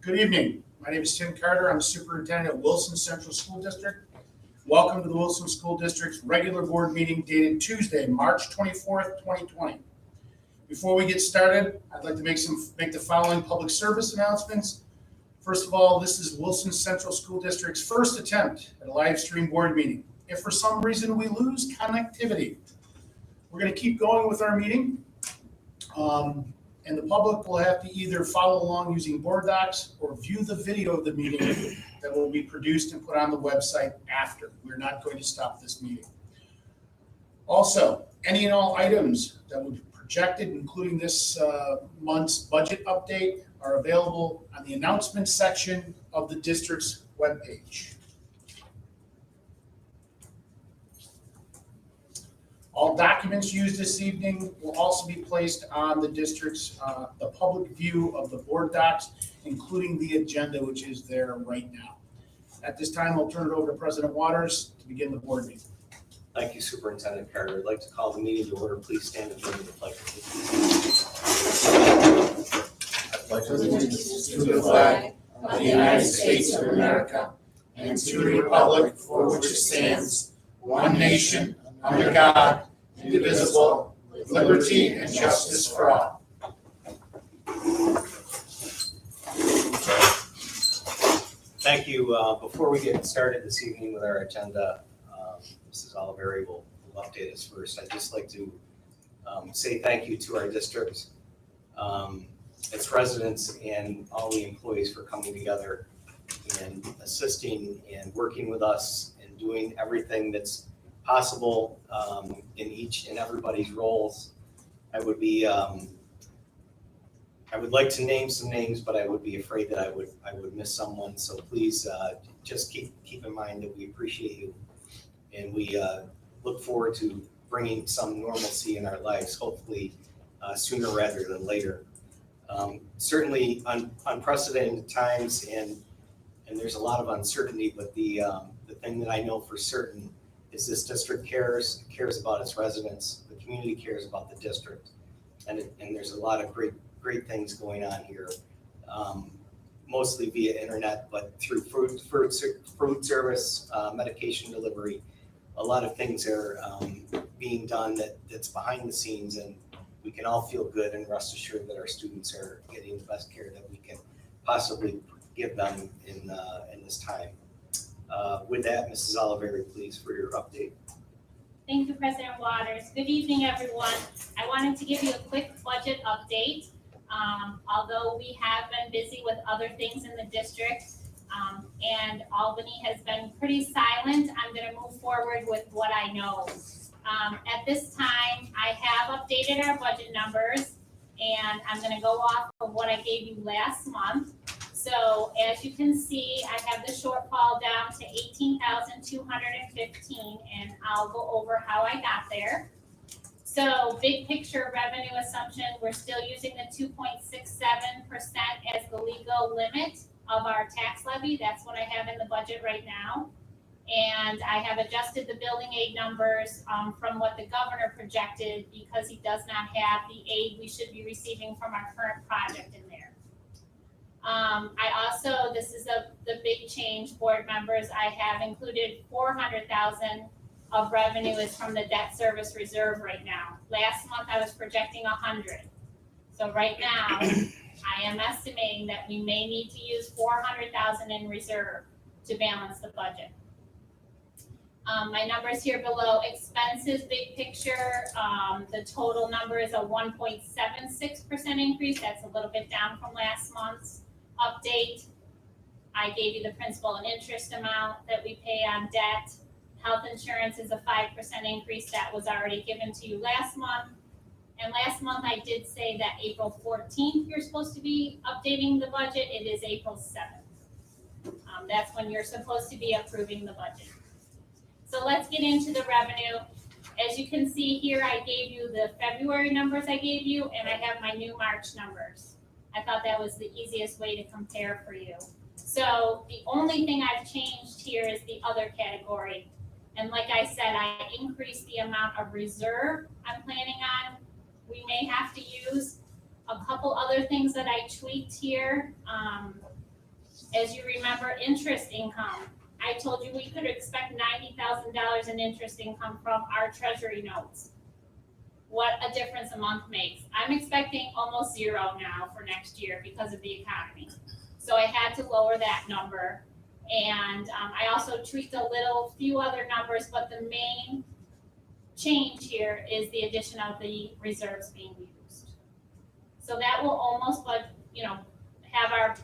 Good evening. My name is Tim Carter. I'm superintendent at Wilson Central School District. Welcome to the Wilson School District's regular board meeting dated Tuesday, March 24th, 2020. Before we get started, I'd like to make the following public service announcements. First of all, this is Wilson Central School District's first attempt at a live stream board meeting. If for some reason we lose connectivity, we're going to keep going with our meeting. And the public will have to either follow along using board docs or view the video of the meeting that will be produced and put on the website after. We're not going to stop this meeting. Also, any and all items that will be projected, including this month's budget update, are available on the announcements section of the district's webpage. All documents used this evening will also be placed on the district's, the public view of the board docs, including the agenda, which is there right now. At this time, I'll turn it over to President Waters to begin the board meeting. Thank you, Superintendent Carter. I'd like to call the meeting to order. Please stand and join me in the pledge. I pledge allegiance to the flag of the United States of America and to the republic for which it stands, one nation, under God, indivisible, with liberty and justice for all. Thank you. Before we get started this evening with our agenda, Mrs. Oliveri will update us first. I'd just like to say thank you to our district, its residents, and all the employees for coming together and assisting and working with us and doing everything that's possible in each and everybody's roles. I would like to name some names, but I would be afraid that I would miss someone. So please just keep in mind that we appreciate you, and we look forward to bringing some normalcy in our lives, hopefully sooner rather than later. Certainly unprecedented times, and there's a lot of uncertainty, but the thing that I know for certain is this district cares about its residents. The community cares about the district, and there's a lot of great things going on here, mostly via internet, but through food service, medication delivery. A lot of things are being done that's behind the scenes, and we can all feel good and rest assured that our students are getting the best care that we can possibly give them in this time. With that, Mrs. Oliveri, please, for your update. Thank you, President Waters. Good evening, everyone. I wanted to give you a quick budget update. Although we have been busy with other things in the district, and Albany has been pretty silent, I'm going to move forward with what I know. At this time, I have updated our budget numbers, and I'm going to go off of what I gave you last month. So as you can see, I have the shortfall down to $18,215, and I'll go over how I got there. So big picture revenue assumption, we're still using the 2.67% as the legal limit of our tax levy. That's what I have in the budget right now. And I have adjusted the building aid numbers from what the governor projected, because he does not have the aid we should be receiving from our current project in there. I also, this is the big change, board members, I have included $400,000 of revenue is from the debt service reserve right now. Last month I was projecting 100. So right now I am estimating that we may need to use 400,000 in reserve to balance the budget. My numbers here below, expenses, big picture, the total number is a 1.76% increase. That's a little bit down from last month's update. I gave you the principal and interest amount that we pay on debt. Health insurance is a 5% increase that was already given to you last month. And last month I did say that April 14th you're supposed to be updating the budget. It is April 7th. That's when you're supposed to be approving the budget. So let's get into the revenue. As you can see here, I gave you the February numbers I gave you, and I have my new March numbers. I thought that was the easiest way to compare for you. So the only thing I've changed here is the other category. And like I said, I increased the amount of reserve I'm planning on. We may have to use A couple other things that I tweaked here. As you remember, interest income. I told you we could expect $90,000 in interest income from our treasury notes. What a difference a month makes. I'm expecting almost zero now for next year because of the economy. So I had to lower that number. And I also tweaked a few other numbers, but the main change here is the addition of the reserves being used. So that will almost, have our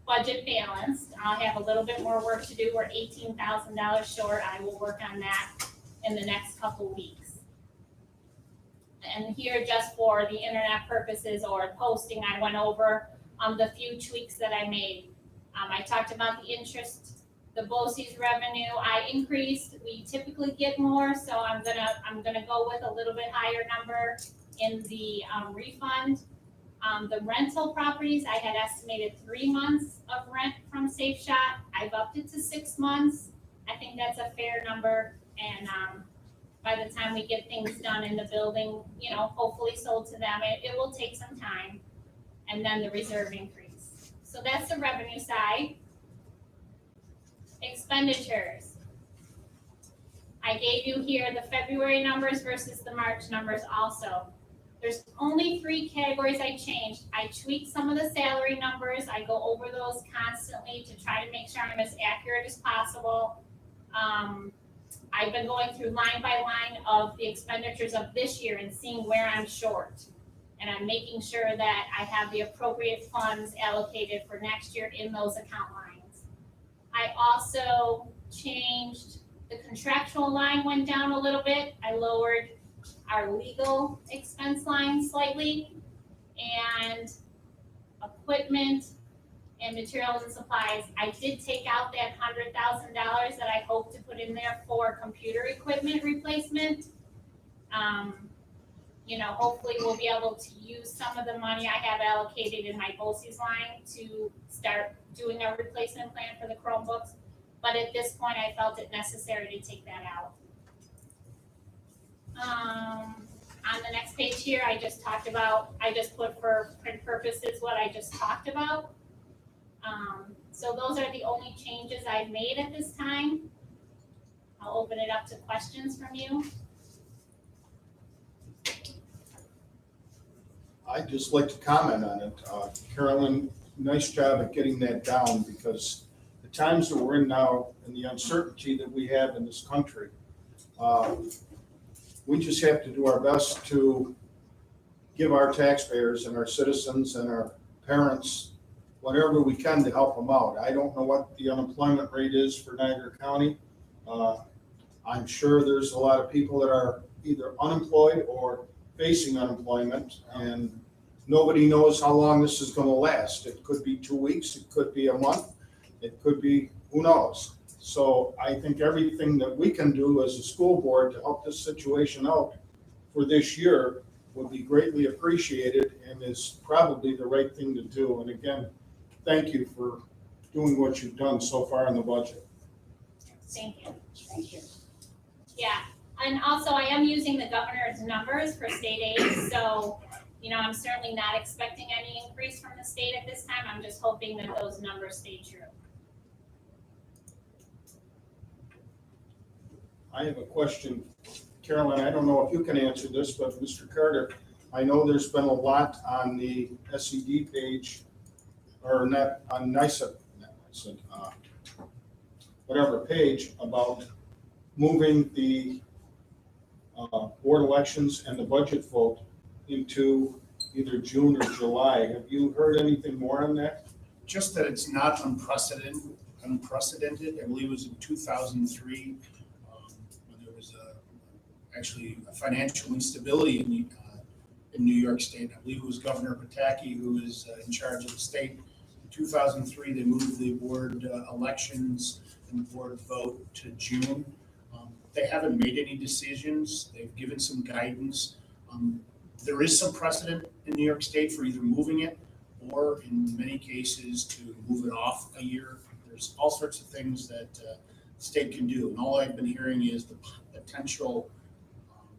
budget balanced. I'll have a little bit more work to do. We're $18,000 short. I will work on that in the next couple weeks. And here, just for the internet purposes or posting, I went over the few tweaks that I made. I talked about the interest, the BOCES revenue. I increased. We typically get more, so I'm gonna go with a little bit higher number in the refund. The rental properties, I had estimated 3 months of rent from Safe Shop. I've upped it to 6 months. I think that's a fair number, and by the time we get things done in the building, hopefully sold to them, it will take some time, and then the reserve increase. So that's the revenue side. Expenditures. I gave you here the February numbers versus the March numbers also. There's only 3 categories I changed. I tweaked some of the salary numbers. I go over those constantly to try to make sure I'm as accurate as possible. I've been going through line by line of the expenditures of this year and seeing where I'm short. And I'm making sure that I have the appropriate funds allocated for next year in those account lines. I also changed the contractual line, went down a little bit. I lowered our legal expense line slightly, and equipment and materials and supplies. I did take out that $100,000 that I hope to put in there for computer equipment replacement. Hopefully we'll be able to use some of the money I have allocated in my BOCES line to start doing a replacement plan for the Chromebooks. But at this point, I felt it necessary to take that out. On the next page here, I just put for print purposes what I just talked about. So those are the only changes I've made at this time. I'll open it up to questions from you. I'd just like to comment on it. Carolyn, nice job at getting that down, because the times that we're in now and the uncertainty that we have in this country, we just have to do our best to give our taxpayers and our citizens and our parents whatever we can to help them out. I don't know what the unemployment rate is for Niagara County. I'm sure there's a lot of people that are either unemployed or facing unemployment, and nobody knows how long this is going to last. It could be 2 weeks, it could be a month, it could be, who knows. So I think everything that we can do as a school board to help this situation out for this year would be greatly appreciated and is probably the right thing to do. And again, thank you for doing what you've done so far in the budget. Thank you. Thank you. Yeah, and also I am using the governor's numbers for state aid, so, I'm certainly not expecting any increase from the state at this time. I'm just hoping that those numbers stay true. I have a question. Carolyn, I don't know if you can answer this, but Mr. Carter, I know there's been a lot on the SED page, or not on NICEP, whatever page, about moving the board elections and the budget vote into either June or July. Have you heard anything more on that? Just that it's not unprecedented. I believe it was in 2003, when there was actually a financial instability in New York State. I believe it was Governor Pataki who was in charge of the state. In 2003, they moved the board elections and the board vote to June. They haven't made any decisions. They've given some guidance. There is some precedent in New York State for either moving it or in many cases to move it off a year. There's all sorts of things that the state can do. And all I've been hearing is the potential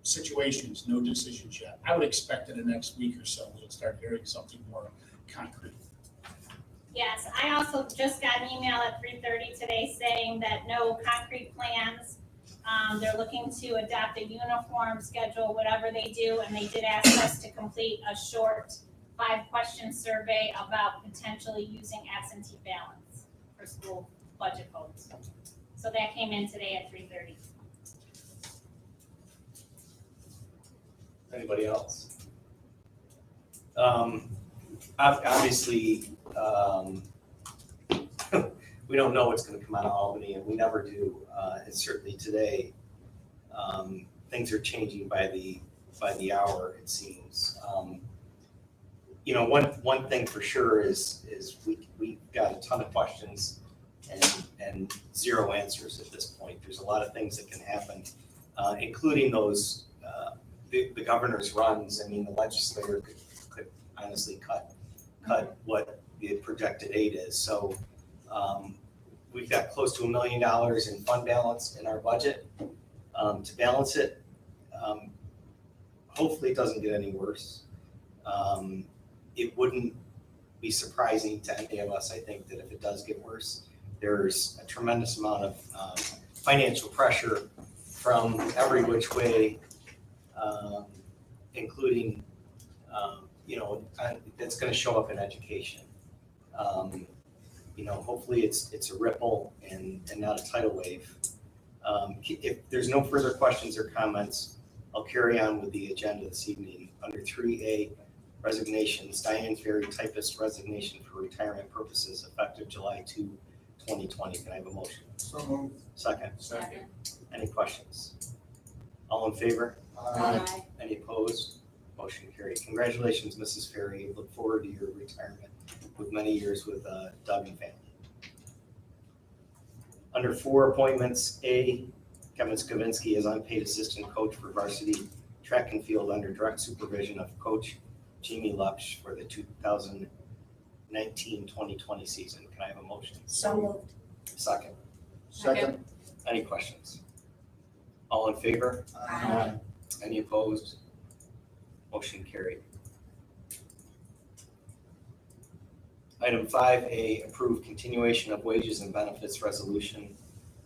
situations, no decisions yet. I would expect in the next week or so, we'll start hearing something more concrete. Yes, I also just got an email at 3:30 today saying that no concrete plans. They're looking to adopt a uniform schedule, whatever they do, and they did ask us to complete a short 5-question survey about potentially using absentee ballots for school budget votes. So that came in today at 3:30. Anybody else? Obviously, we don't know what's gonna come out of Albany, and we never do, and certainly today, things are changing by the hour, it seems. You know, one thing for sure is we got a ton of questions and zero answers at this point. There's a lot of things that can happen, including those, the governor's runs. I mean, the legislator could honestly cut what the projected aid is. So we've got close to $1 million in fund balance in our budget to balance it. Hopefully it doesn't get any worse. It wouldn't be surprising to any of us, I think, that if it does get worse, there's a tremendous amount of financial pressure from every which way, including, you know, that's going to show up in education. You know, hopefully it's a ripple and not a tidal wave. If there's no further questions or comments, I'll carry on with the agenda this evening. Under 3A, resignations, Diane Ferry, typist, resignation for retirement purposes effective July 2, 2020. Can I have a motion? So moved. Second. Second. Any questions? All in favor? Aye. Any opposed? Motion carried. Congratulations, Mrs. Ferry. Look forward to your retirement with many years with Doug and family. Under 4 appointments, A, Kevin Skavinsky as unpaid assistant coach for varsity track and field under direct supervision of Coach Jamie Lupsch for the 2019-2020 season. Can I have a motion? So moved. Second. Second. Any questions? All in favor? Aye. Any opposed? Motion carried. Item 5A, approve continuation of wages and benefits resolution.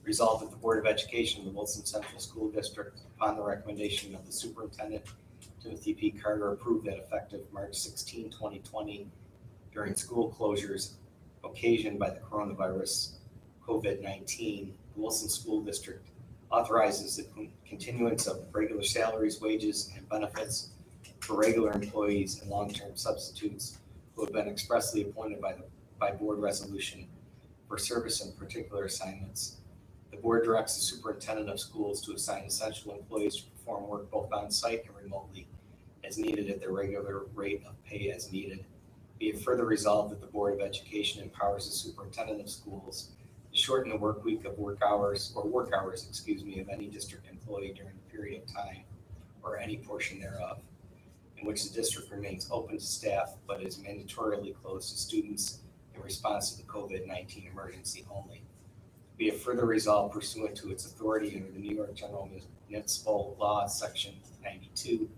Resolved that the Board of Education of the Wilson Central School District, upon the recommendation of the Superintendent Timothy P. Carter, approve that effective March 16, 2020, during school closures occasioned by the coronavirus COVID-19, the Wilson School District authorizes the continuance of regular salaries, wages, and benefits for regular employees and long-term substitutes who have been expressly appointed by board resolution for service in particular assignments. The board directs the superintendent of schools to assign essential employees to perform work both on-site and remotely as needed at their regular rate of pay as needed. Be it further resolved that the Board of Education empowers the superintendent of schools to shorten the work week of work hours of any district employee during a period of time or any portion thereof, in which the district remains open to staff but is mandatorily closed to students in response to the COVID-19 emergency only. Be it further resolved pursuant to its authority under the New York General Municipal Law, Section 92,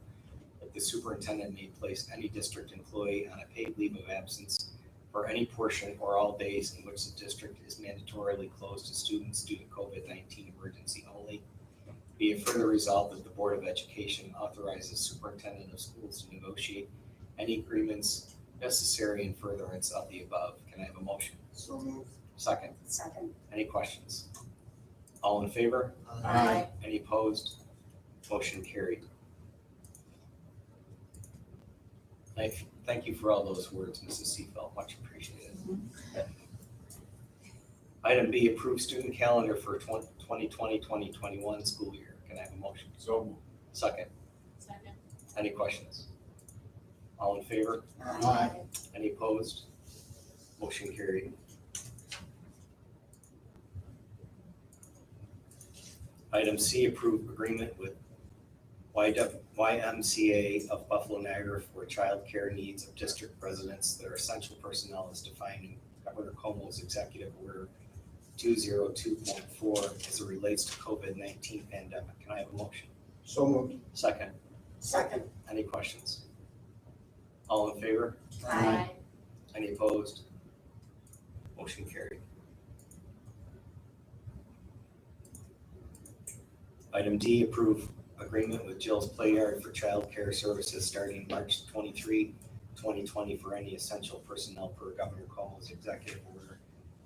that the superintendent may place any district employee on a paid leave of absence for any portion or all days in which the district is mandatorily closed to students due to COVID-19 emergency only. Be it further resolved that the Board of Education authorizes the superintendent of schools to negotiate any agreements necessary in furtherance of the above. Can I have a motion? So moved. Second. Second. Any questions? All in favor? Aye. Any opposed? Motion carried. Thank you for all those words, Mrs. Seafeld, much appreciated. Item B, approved student calendar for 2020-2021 school year. Can I have a motion? So moved. Second. Second. Any questions? All in favor? Aye. Any opposed? Motion carried. Item C, approved agreement with YMCA of Buffalo Niagara for childcare needs of district residents that are essential personnel as defined in Governor Cuomo's Executive Order 202.4 as it relates to COVID-19 pandemic. Can I have a motion? So moved. Second. Second. Any questions? All in favor? Aye. Any opposed? Motion carried. Item D, approve agreement with Jill's Play Yard for child care services starting March 23, 2020 for any essential personnel per Governor Cuomo's Executive Order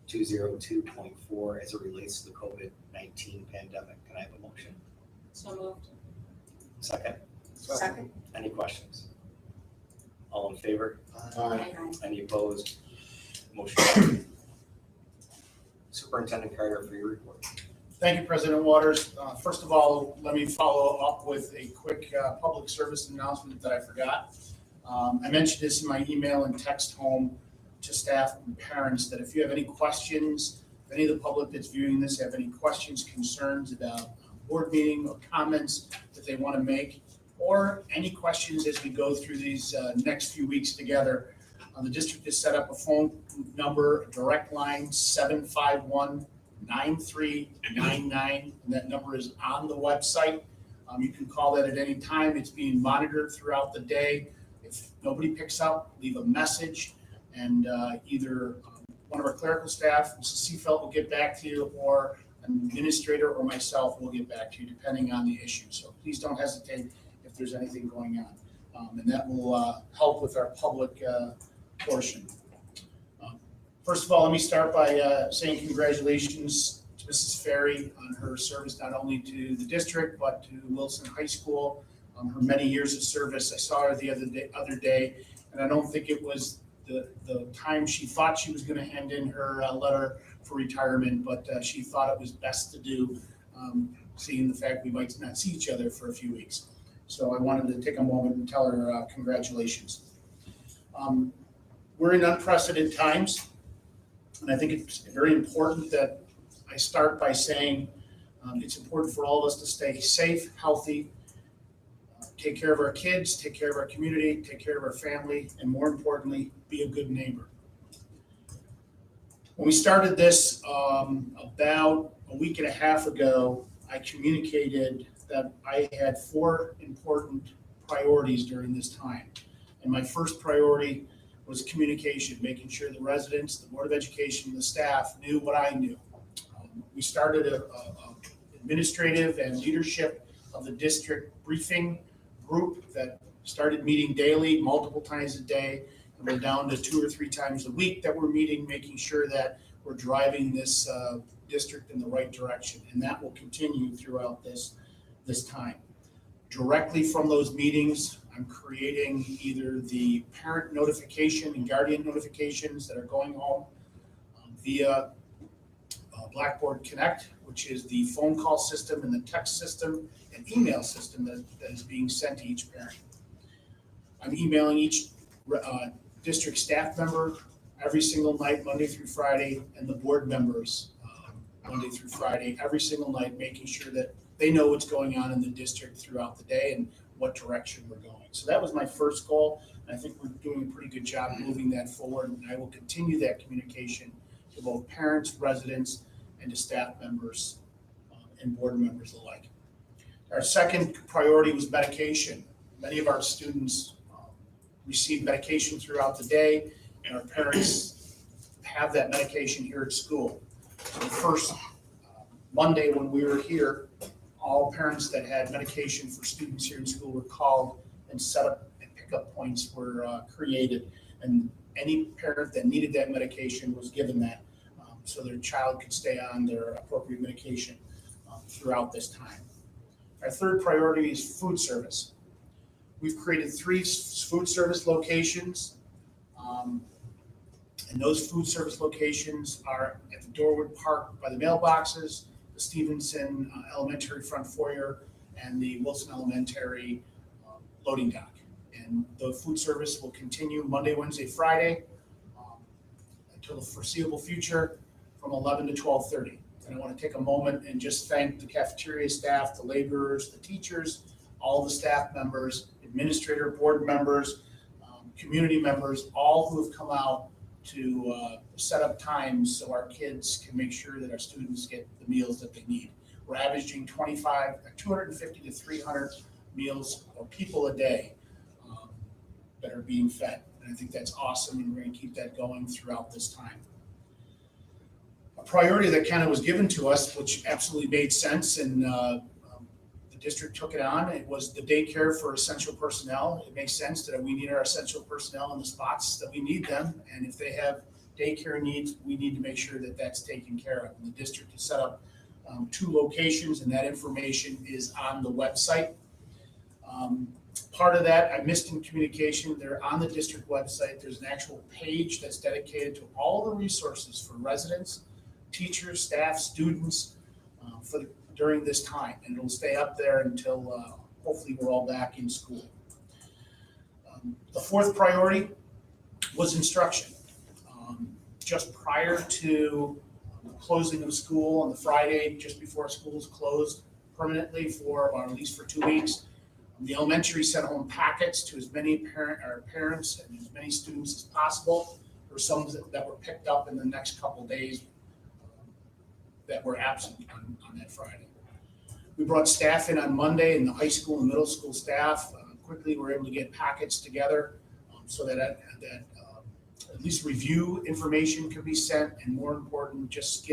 202.4 as it relates to the COVID-19 pandemic. Can I have a motion? So moved. Second. Second. Any questions? All in favor? Aye. Any opposed? Motion carried. Superintendent Carter, for your report. Thank you, President Waters. First of all, let me follow up with a quick public service announcement that I forgot. I mentioned this in my email and text home to staff and parents that if you have any questions, if any of the public that's viewing this have any questions, concerns about board meeting or comments that they want to make, or any questions as we go through these next few weeks together, the district has set up a phone number, a direct line, 751-9399, and that number is on the website. You can call that at any time. It's being monitored throughout the day. If nobody picks up, leave a message, and either one of our clerical staff, Mrs. Seafelt, will get back to you, or an administrator or myself will get back to you depending on the issue. So please don't hesitate if there's anything going on. And that will help with our public portion. First of all, let me start by saying congratulations to Mrs. Ferry on her service not only to the district but to Wilson High School. Her many years of service. I saw her the other day, and I don't think it was the time she thought she was going to hand in her letter for retirement, but she thought it was best to do, seeing the fact we might not see each other for a few weeks. So I wanted to take a moment and tell her congratulations. We're in unprecedented times, and I think it's very important that I start by saying it's important for all of us to stay safe, healthy, take care of our kids, take care of our community, take care of our family, and more importantly, be a good neighbor. When we started this about a week and a half ago, I communicated that I had 4 important priorities during this time. And my first priority was communication, making sure the residents, the Board of Education, the staff knew what I knew. We started a administrative and leadership of the district briefing group that started meeting daily, multiple times a day, and we're down to 2 or 3 times a week that we're meeting, making sure that we're driving this district in the right direction, and that will continue throughout this time. Directly from those meetings, I'm creating either the parent notification and guardian notifications that are going home via Blackboard Connect, which is the phone call system and the text system and email system that is being sent to each parent. I'm emailing each district staff member every single night, Monday through Friday, and the board members Monday through Friday, every single night, making sure that they know what's going on in the district throughout the day and what direction we're going. So that was my first goal, and I think we're doing a pretty good job moving that forward, and I will continue that communication to both parents, residents, and to staff members and board members alike. Our second priority was medication. Many of our students receive medication throughout the day, and our parents have that medication here at school. So the first Monday when we were here, all parents that had medication for students here in school were called, and set up and pickup points were created, and any parent that needed that medication was given that, so their child could stay on their appropriate medication throughout this time. Our third priority is food service. We've created 3 food service locations, and those food service locations are at the Dorwood Park by the mailboxes, the Stevenson Elementary front foyer, and the Wilson Elementary loading dock. And the food service will continue Monday, Wednesday, Friday until the foreseeable future from 11 to 12:30. And I want to take a moment and just thank the cafeteria staff, the laborers, the teachers, all the staff members, administrator, board members, community members, all who have come out to set up times so our kids can make sure that our students get the meals that they need. we're averaging 250 to 300 meals or people a day that are being fed. And I think that's awesome, and we're going to keep that going throughout this time. A priority that kind of was given to us, which absolutely made sense, and the district took it on, it was the daycare for essential personnel. It makes sense that we need our essential personnel in the spots that we need them, and if they have daycare needs, we need to make sure that that's taken care of. And the district has set up 2 locations, and that information is on the website. Part of that I missed in communication. They're on the district website. There's an actual page that's dedicated to all the resources for residents, teachers, staff, students during this time, and it'll stay up there until hopefully we're all back in school. The 4th priority was instruction. Just prior to the closing of school on the Friday, just before schools closed permanently or at least for 2 weeks, the elementary sent home packets to as many parents and as many students as possible. There were some that were picked up in the next couple days that were absent on that Friday. We brought staff in on Monday, and the high school and middle school staff quickly were able to get packets together so that at least review information could be sent, and more important, just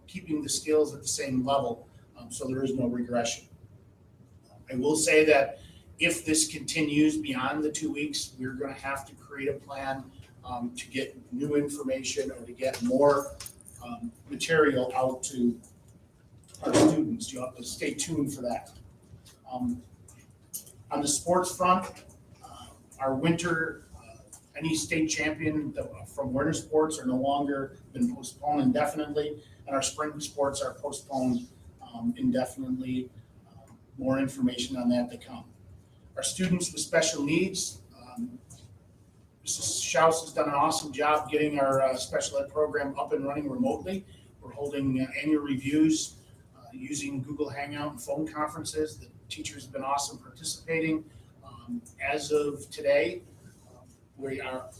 keeping the skills at the same level so there is no regression. I will say that if this continues beyond the 2 weeks, we're going to have to create a plan to get new information or to get more material out to our students. You'll have to stay tuned for that. On the sports front, our winter, any state champion from winter sports are no longer been postponed indefinitely, and our spring sports are postponed indefinitely. More information on that to come. Our students with special needs, Mrs. Schaus has done an awesome job getting our special ed program up and running remotely. We're holding annual reviews using Google Hangout and phone conferences. The teachers have been awesome participating. As of today, we are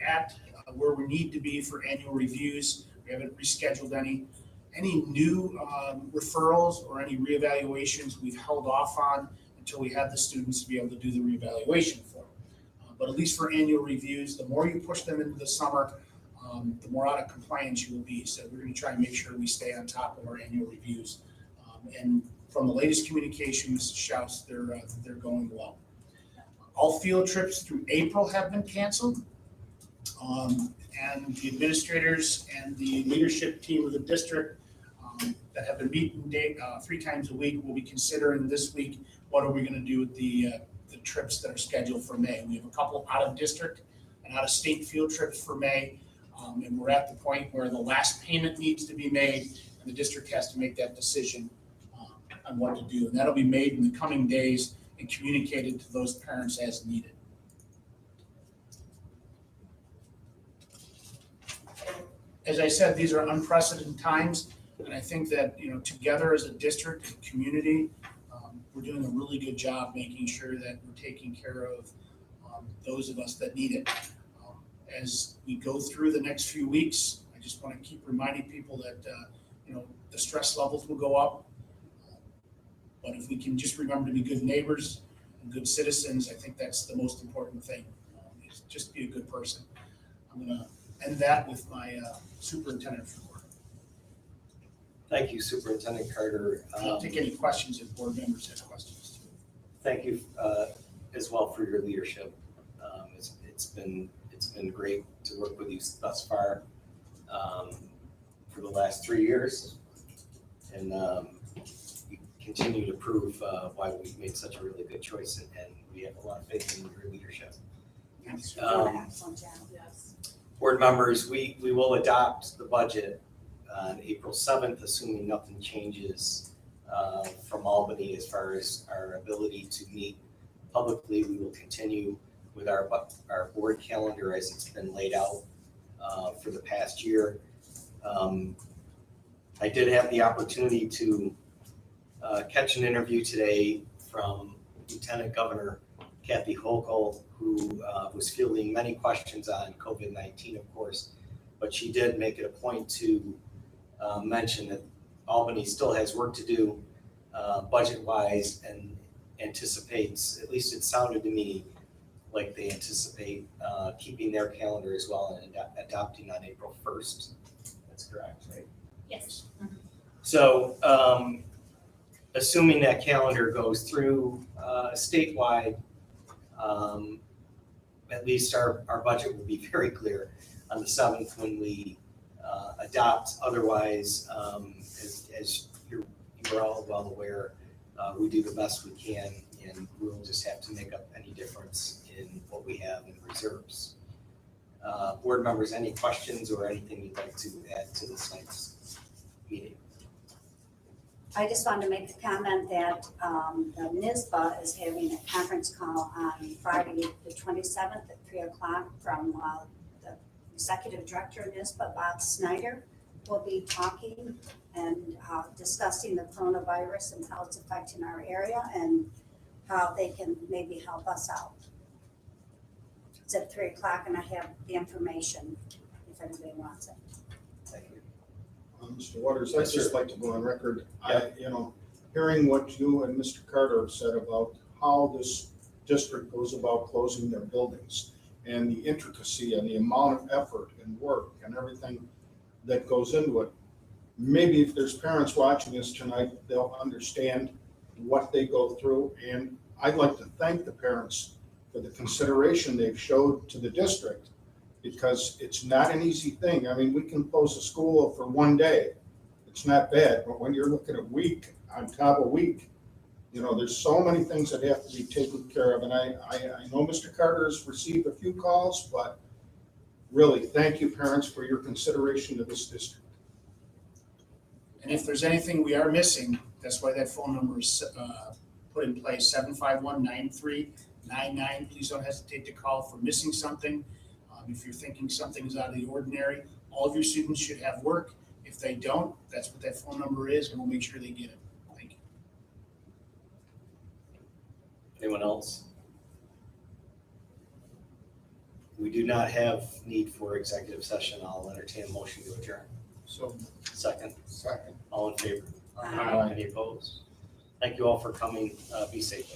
at where we need to be for annual reviews. We haven't rescheduled any new referrals or any reevaluations we've held off on until we have the students to be able to do the reevaluation for. But at least for annual reviews, the more you push them into the summer, the more out of compliance you will be. So we're going to try and make sure we stay on top of our annual reviews. And from the latest communications, Schaus, they're going well. All field trips through April have been canceled. And the administrators and the leadership team of the district that have been meeting 3 times a week will be considering this week what are we going to do with the trips that are scheduled for May. We have a couple out of district and out of state field trips for May, and we're at the point where the last payment needs to be made, and the district has to make that decision on what to do, and that'll be made in the coming days and communicated to those parents as needed. As I said, these are unprecedented times, and I think that, together as a district and community, we're doing a really good job making sure that we're taking care of those of us that need it. As we go through the next few weeks, I just want to keep reminding people that, the stress levels will go up. But if we can just remember to be good neighbors and good citizens, I think that's the most important thing. Is just be a good person. I'm going to end that with my superintendent's report. Thank you, Superintendent Carter. I'll take any questions if board members have questions. Thank you as well for your leadership. It's been great to work with you thus far for the last 3 years, and you continue to prove why we've made such a really good choice, and we have a lot of faith in your leadership. Excellent job, yes. Board members, we will adopt the budget on April 7th, assuming nothing changes from Albany as far as our ability to meet publicly. We will continue with our board calendar as it's been laid out for the past year. I did have the opportunity to catch an interview today from Lieutenant Governor Kathy Hochul, who was fielding many questions on COVID-19, of course, but she did make it a point to mention that Albany still has work to do budget-wise and anticipates, at least it sounded to me like they anticipate keeping their calendar as well and adopting on April 1st. That's correct, right? Yes. So, assuming that calendar goes through statewide, at least our budget will be very clear on the 7th when we adopt. Otherwise, as you're all well aware, we do the best we can, and we'll just have to make up any difference in what we have in reserves. Board members, any questions or anything you'd like to add to this night's meeting? I just wanted to make the comment that the NISBA is having a conference call on Friday, the 27th at 3 o'clock from the Executive Director of NISBA, Bob Snyder, will be talking and discussing the coronavirus and how it's affecting our area and how they can maybe help us out. It's at 3 o'clock and I have the information if anybody wants it. Thank you. Mr. Waters, I'd Yes, just sir. like to go on record. Yeah. Hearing what you and Mr. Carter have said about how this district goes about closing their buildings and the intricacy and the amount of effort and work and everything that goes into it. Maybe if there's parents watching this tonight, they'll understand what they go through. And I'd like to thank the parents for the consideration they've showed to the district, because it's not an easy thing. I mean, we can close a school for one day. It's not bad, but when you're looking at week on top of week, there's so many things that have to be taken care of. And I know Mr. Carter has received a few calls, but really, thank you, parents, for your consideration of this district. And if there's anything we are missing, that's why that phone number is put in place, 751-9399. Please don't hesitate to call for missing something. If you're thinking something is out of the ordinary, all of your students should have work. If they don't, that's what that phone number is, and we'll make sure they get it. Thank you. Anyone else? We do not have need for executive session. I'll entertain a motion to adjourn. So, Second, second. all in favor? Aye. Any opposed? Thank you all for coming. Be safe.